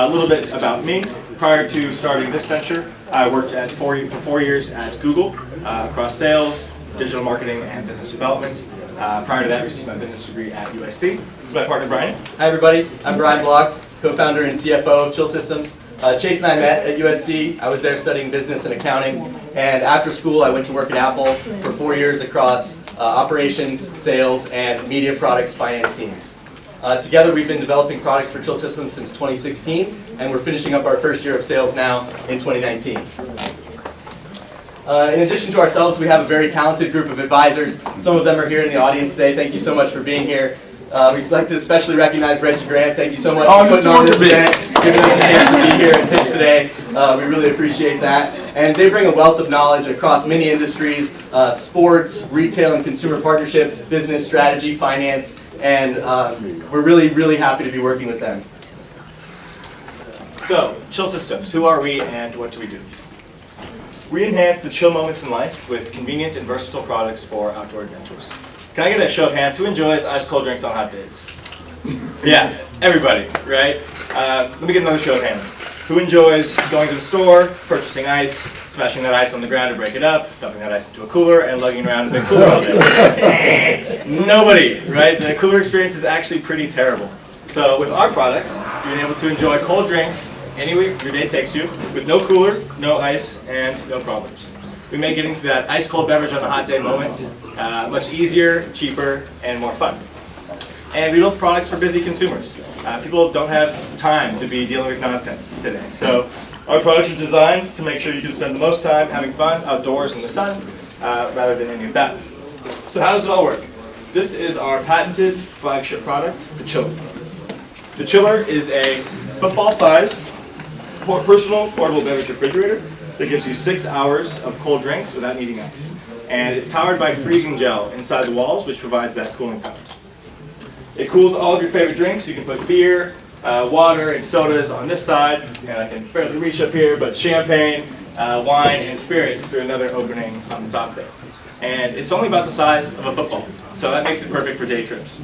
A little bit about me. Prior to starting this venture, I worked for 4 years at Google across sales, digital marketing, and business development. Prior to that, I received my business degree at USC. This is my partner, Brian. Hi, everybody. I'm Brian Block, co-founder and CFO of Chill Systems. Chase and I met at USC. I was there studying business and accounting. And after school, I went to work at Apple for 4 years across operations, sales, and media products finance teams. Together, we've been developing products for Chill Systems since 2016, and we're finishing up our first year of sales now in 2019. In addition to ourselves, we have a very talented group of advisors. Some of them are here in the audience today. Thank you so much for being here. We'd like to especially recognize Reggie Grant. Thank you so much for putting on this event, giving us a chance to be here and pitch today. We really appreciate that. And they bring a wealth of knowledge across many industries, sports, retail and consumer partnerships, business strategy, finance, and we're really, really happy to be working with them. So, Chill Systems, who are we and what do we do? We enhance the chill moments in life with convenient and versatile products for outdoor adventures. Can I get a show of hands? Who enjoys ice cold drinks on hot days? Yeah, everybody, right? Let me get another show of hands. Who enjoys going to the store, purchasing ice, smashing that ice on the ground to break it up, dumping that ice into a cooler, and lugging around a big cooler all day? Nobody, right? The cooler experience is actually pretty terrible. So with our products, you're able to enjoy cold drinks anywhere your day takes you, with no cooler, no ice, and no problems. We make getting to that ice-cold beverage on a hot day moment much easier, cheaper, and more fun. And we build products for busy consumers. People don't have time to be dealing with nonsense today. So our products are designed to make sure you can spend the most time having fun outdoors in the sun rather than any of that. So how does it all work? This is our patented flagship product, the Chiller. The Chiller is a football-sized, personal portable beverage refrigerator that gives you 6 hours of cold drinks without needing ice. And it's powered by freezing gel inside the walls, which provides that cooling power. It cools all of your favorite drinks. You can put beer, water, and sodas on this side, and I can barely reach up here, but champagne, wine, and spirits through another opening on the top there. And it's only about the size of a football, so that makes it perfect for day trips.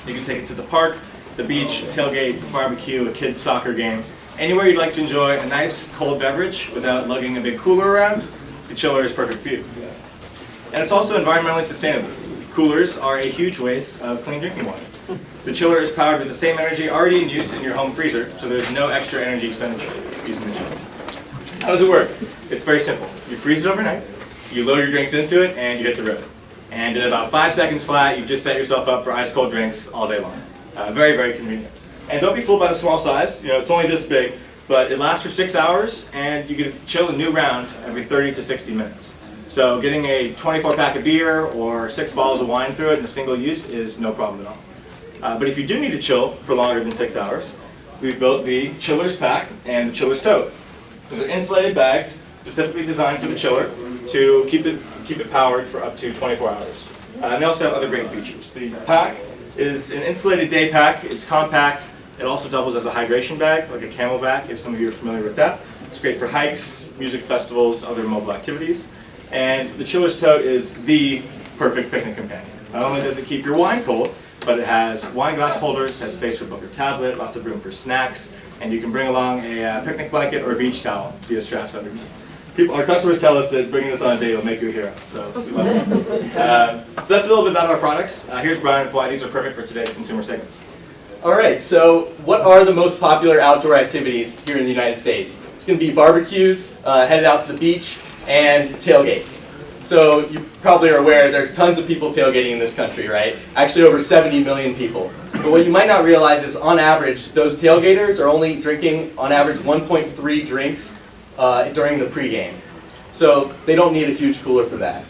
You can take it to the park, the beach, a tailgate, a barbecue, a kid's soccer game. Anywhere you'd like to enjoy a nice cold beverage without lugging a big cooler around, the Chiller is perfect for you. And it's also environmentally sustainable. Coolers are a huge waste of clean drinking water. The Chiller is powered with the same energy already in use in your home freezer, so there's no extra energy expenditure using the Chiller. How does it work? It's very simple. You freeze it overnight, you load your drinks into it, and you hit the road. And in about 5 seconds flat, you've just set yourself up for ice cold drinks all day long. Very, very convenient. And don't be fooled by the small size. You know, it's only this big, but it lasts for 6 hours, and you can chill a new round every 30 to 60 minutes. So getting a 24-pack of beer or 6 bottles of wine through it in a single use is no problem at all. But if you do need to chill for longer than 6 hours, we've built the Chiller's Pack and the Chiller's Tote. Those are insulated bags specifically designed for the Chiller to keep it powered for up to 24 hours. And they also have other great features. The pack is an insulated day pack. It's compact. It also doubles as a hydration bag, like a Camelback, if some of you are familiar with that. It's great for hikes, music festivals, other mobile activities. And the Chiller's Tote is the perfect picnic companion. Not only does it keep your wine cold, but it has wine glass holders, has space for book or tablet, lots of room for snacks, and you can bring along a picnic blanket or a beach towel via straps underneath. Our customers tell us that bringing this on a date will make you a hero, so we love it. So that's a little bit about our products. Here's Brian with why these are perfect for today's consumer segments. All right, so what are the most popular outdoor activities here in the United States? It's going to be barbecues, headed out to the beach, and tailgates. So you probably are aware there's tons of people tailgating in this country, right? Actually over 70 million people. But what you might not realize is on average, those tailgaters are only drinking on average 1.3 drinks during the pregame. So they don't need a huge cooler for that.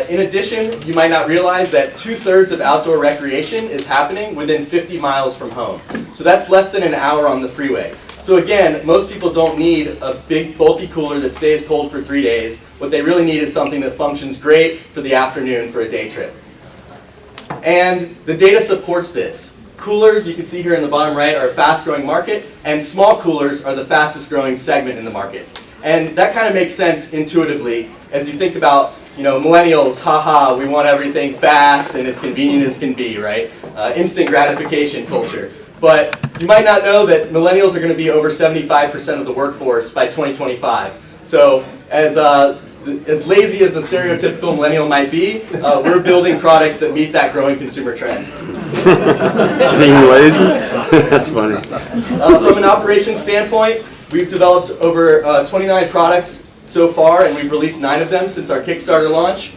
In addition, you might not realize that 2/3 of outdoor recreation is happening within 50 miles from home. So that's less than an hour on the freeway. So again, most people don't need a big bulky cooler that stays cold for 3 days. What they really need is something that functions great for the afternoon for a day trip. And the data supports this. Coolers, you can see here in the bottom right, are a fast-growing market, and small coolers are the fastest-growing segment in the market. And that kind of makes sense intuitively as you think about, you know, millennials, haha, we want everything fast and as convenient as can be, right? Instant gratification culture. But You might not know that millennials are going to be over 75% of the workforce by 2025. So as lazy as the stereotypical millennial might be, we're building products that meet that growing consumer trend. Being lazy? That's funny. From an operations standpoint, we've developed over 29 products so far, and we've released 9 of them since our Kickstarter launch.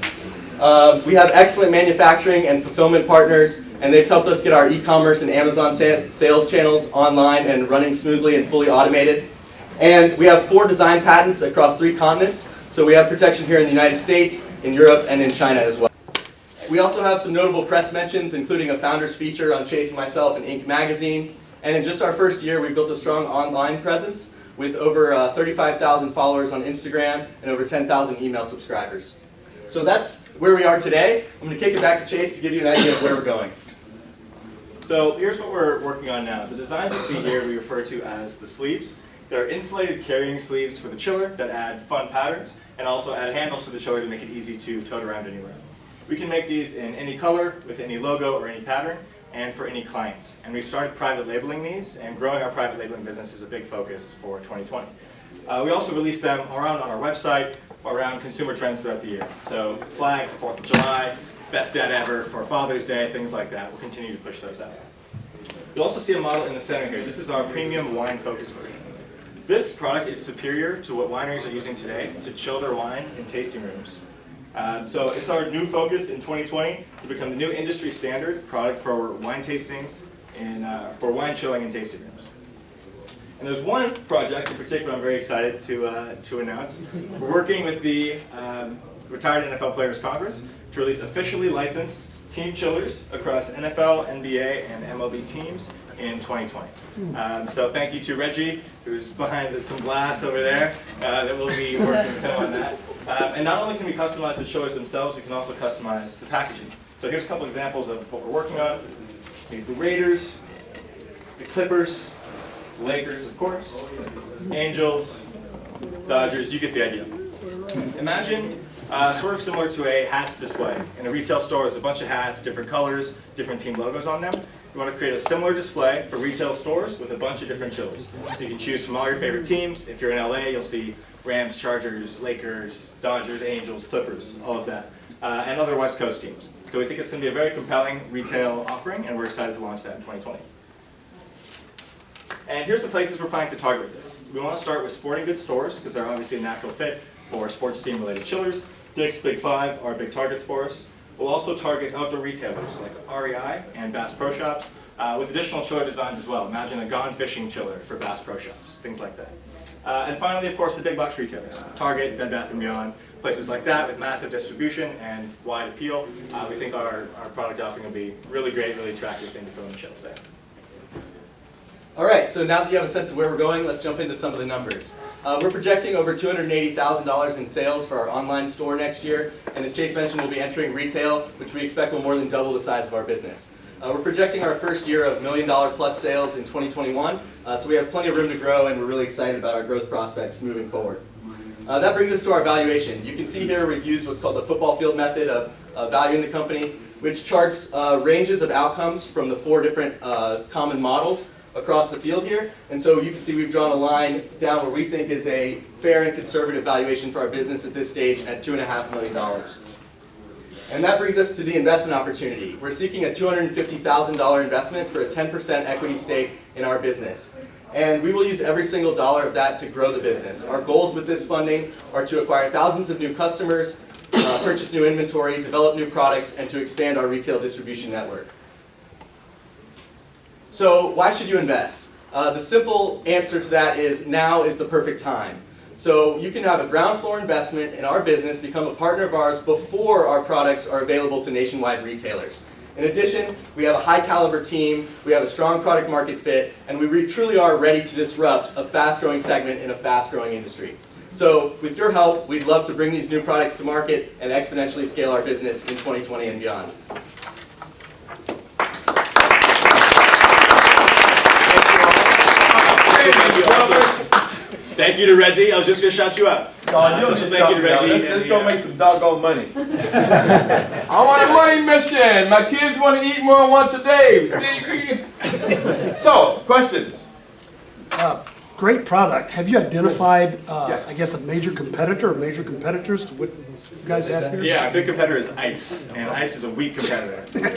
We have excellent manufacturing and fulfillment partners, and they've helped us get our e-commerce and Amazon sales channels online and running smoothly and fully automated. And we have 4 design patents across 3 continents, so we have protection here in the United States, in Europe, and in China as well. We also have some notable press mentions, including a founders feature on Chase and myself in Inc. magazine. And in just our first year, we built a strong online presence with over 35,000 followers on Instagram and over 10,000 email subscribers. So that's where we are today. I'm going to kick it back to Chase to give you an idea of where we're going. So here's what we're working on now. The designs you see here we refer to as the sleeves. They're insulated carrying sleeves for the chiller that add fun patterns and also add handles to the chiller to make it easy to tote around anywhere. We can make these in any color, with any logo or any pattern, and for any client. And we started private labeling these, and growing our private labeling business is a big focus for 2020. We also release them around on our website, around consumer trends throughout the year. So flag for 4th of July, best dad ever for Father's Day, things like that. We'll continue to push those out. You'll also see a model in the center here. This is our premium wine focus version. This product is superior to what wineries are using today to chill their wine in tasting rooms. So it's our new focus in 2020 to become the new industry standard product for wine tastings and for wine chilling in tasting rooms. And there's one project in particular I'm very excited to announce. We're working with the Retired NFL Players Congress to release officially licensed team chillers across NFL, NBA, and MLB teams in 2020. So thank you to Reggie, who's behind some glass over there, that will be working with him on that. And not only can we customize the chillers themselves, we can also customize the packaging. So here's a couple examples of what we're working on. We have the Raiders, the Clippers, the Lakers, of course, Angels, Dodgers, you get the idea. Imagine sort of similar to a hats display. In a retail store, there's a bunch of hats, different colors, different team logos on them. You want to create a similar display for retail stores with a bunch of different chillers. So you can choose from all your favorite teams. If you're in LA, you'll see Rams, Chargers, Lakers, Dodgers, Angels, Clippers, all of that, and other West Coast teams. So we think it's going to be a very compelling retail offering, and we're excited to launch that in 2020. And here's the places we're planning to target with this. We want to start with sporting goods stores, because they're obviously a natural fit for sports team-related chillers. Dick's, Big Five are big targets for us. We'll also target outdoor retailers like REI and Bass Pro Shops with additional chiller designs as well. Imagine a Gone Fishing chiller for Bass Pro Shops, things like that. And finally, of course, the big box retailers, Target, Bed Bath & Beyond, places like that with massive distribution and wide appeal. We think our product offering will be really great, really attractive thing to put on the shelves there. All right, so now that you have a sense of where we're going, let's jump into some of the numbers. We're projecting over $280,000 in sales for our online store next year, and as Chase mentioned, we'll be entering retail, which we expect will more than double the size of our business. We're projecting our first year of $1 million plus sales in 2021, so we have plenty of room to grow, and we're really excited about our growth prospects moving forward. That brings us to our valuation. You can see here we've used what's called the football field method of valuing the company, which charts ranges of outcomes from the 4 different common models across the field here. And so you can see we've drawn a line down where we think is a fair and conservative valuation for our business at this stage at $2.5 million. And that brings us to the investment opportunity. We're seeking a $250,000 investment for a 10% equity stake in our business. And we will use every single dollar of that to grow the business. Our goals with this funding are to acquire thousands of new customers, purchase new inventory, develop new products, and to expand our retail distribution network. So why should you invest? The simple answer to that is now is the perfect time. So you can have a ground floor investment in our business, become a partner of ours before our products are available to nationwide retailers. In addition, we have a high caliber team, we have a strong product market fit, and we truly are ready to disrupt a fast growing segment in a fast growing industry. So with your help, we'd love to bring these new products to market and exponentially scale our business in 2020 and beyond. Thank you to Reggie. I was just going to shout you out. No, thank you to Reggie. Let's go make some doggone money. I want a money mission. My kids want to eat more once a day. So, questions? Great product. Have you identified, Yes. I guess, a major competitor or major competitors to what you guys have here? Yeah, a big competitor is ice, and ice is a weak competitor. But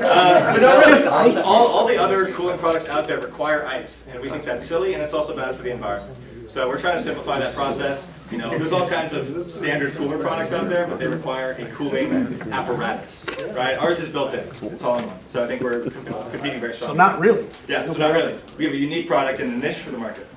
no, really, Just ice? all the other cooling products out there require ice, and we think that's silly, and it's also bad for the environment. So we're trying to simplify that process. You know, there's all kinds of standard cooler products out there, but they require a cooling apparatus, right? Ours is built in. It's all in one. So I think we're competing very So strongly. not really. Yeah, so not really. We have a unique product and a niche for the market.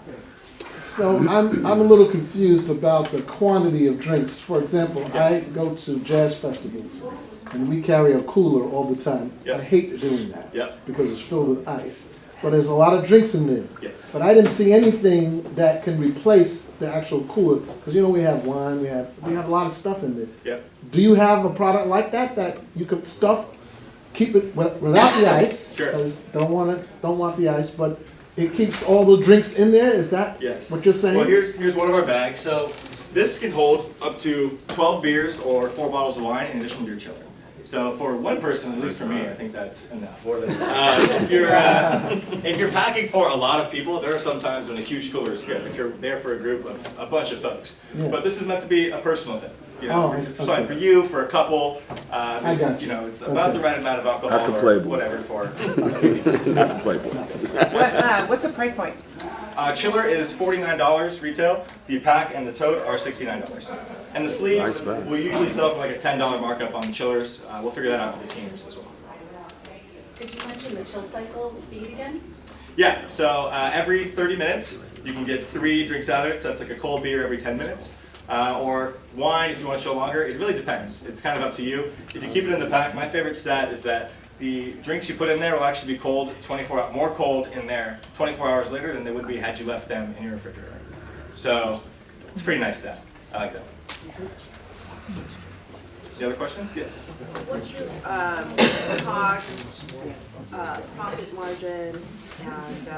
So I'm a little confused about the quantity of drinks. For example, Yes. I go to jazz festivals and we carry a cooler all the time. Yep. I hate doing that Yep. because it's filled with ice. But there's a lot of drinks in there. Yes. But I didn't see anything that can replace the actual cooler. Because you know we have wine, we have a lot of stuff in there. Yep. Do you have a product like that you could stuff, keep it without the ice? Sure. Because don't want the ice, but it keeps all the drinks in there. Is that Yes. what you're saying? Well, here's one of our bags. So this can hold up to 12 beers or 4 bottles of wine in addition to your chiller. So for one person, at least for me, I think that's enough. If you're packing for a lot of people, there are some times when a huge cooler is good. If you're there for a group of a bunch of folks, Yeah. but this is meant to be a personal thing. You know, Oh, I it's see. fine Okay. for you, for a couple. I got you. It's about the right amount of alcohol At the or Playboy. whatever for. That's Playboy. What's the price point? Chiller is $49 retail. The pack and the tote are $69. And the sleeves Nice bag. will usually sell for like a $10 markup on the chillers. We'll figure that out for the teams as well. Could you mention the chill cycle speed again? Yeah, so every 30 minutes you can get 3 drinks out of it. So that's like a cold beer every 10 minutes. Or wine if you want to chill longer. It really depends. It's kind of up to you. If you keep it in the pack, my favorite stat is that the drinks you put in there will actually be cold 24 more cold in there 24 hours later than they would be had you left them in your refrigerator. So it's a pretty nice stat. I like that. Any other questions? Yes. What's your cost, profit margin, and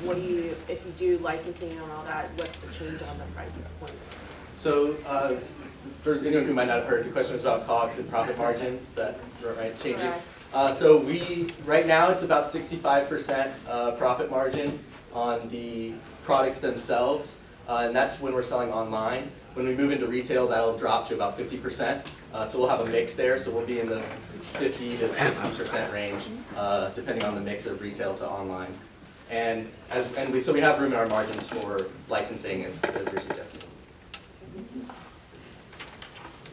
what do you, if you do licensing and all that, what's the change on the price points? So, for anyone who might not have heard, the question was about COGS and profit margin. Is that right? Changing. Correct. So right now it's about 65% profit margin on the products themselves, and that's when we're selling online. When we move into retail, that'll drop to about 50%. So we'll have a mix there. So we'll be in the 50 to 60% range, depending on the mix of retail to online. And so we have room in our margins for licensing, as you're suggesting.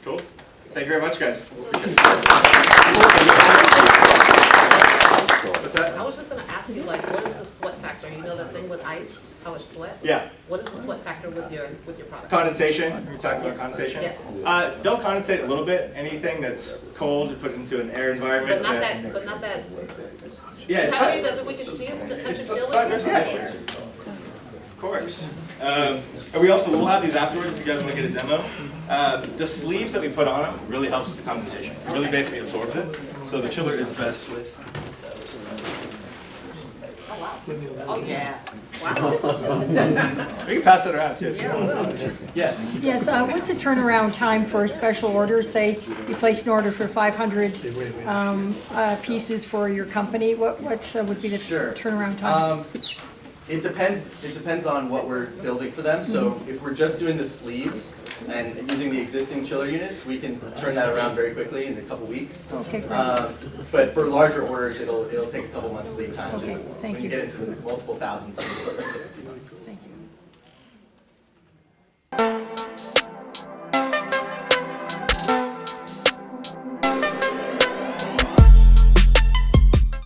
Cool. Thank you very much, guys. What's that? I was just gonna ask you, like, what is the sweat factor? You know that thing with ice, how it sweats? Yeah. What is the sweat factor with your product? Condensation. You're talking about Yes. condensation? Yes. They'll condensate a little bit. Anything that's cold, you put it into an air environment. But not that. Yeah, it's How do you not. know that we can see it? Touch It's it, feel side it? yeah, sure. Of course. And we'll have these afterwards if you guys want to get a demo. The sleeves that we put on them really helps with the condensation. It really basically absorbs it. So the chiller is best with. Oh, yeah. We can pass that around too. Yes. Yes, what's the turnaround time for a special order? Say you place an order for 500 pieces for your company. What would be the Sure. turnaround time? It depends on what we're building for them. So if we're just doing the sleeves and using the existing chiller units, we can turn that around very quickly in a couple weeks. Okay, great. But for larger orders, it'll take a couple months lead time. Okay, thank We you. can get into the multiple thousands. It'll take a few months.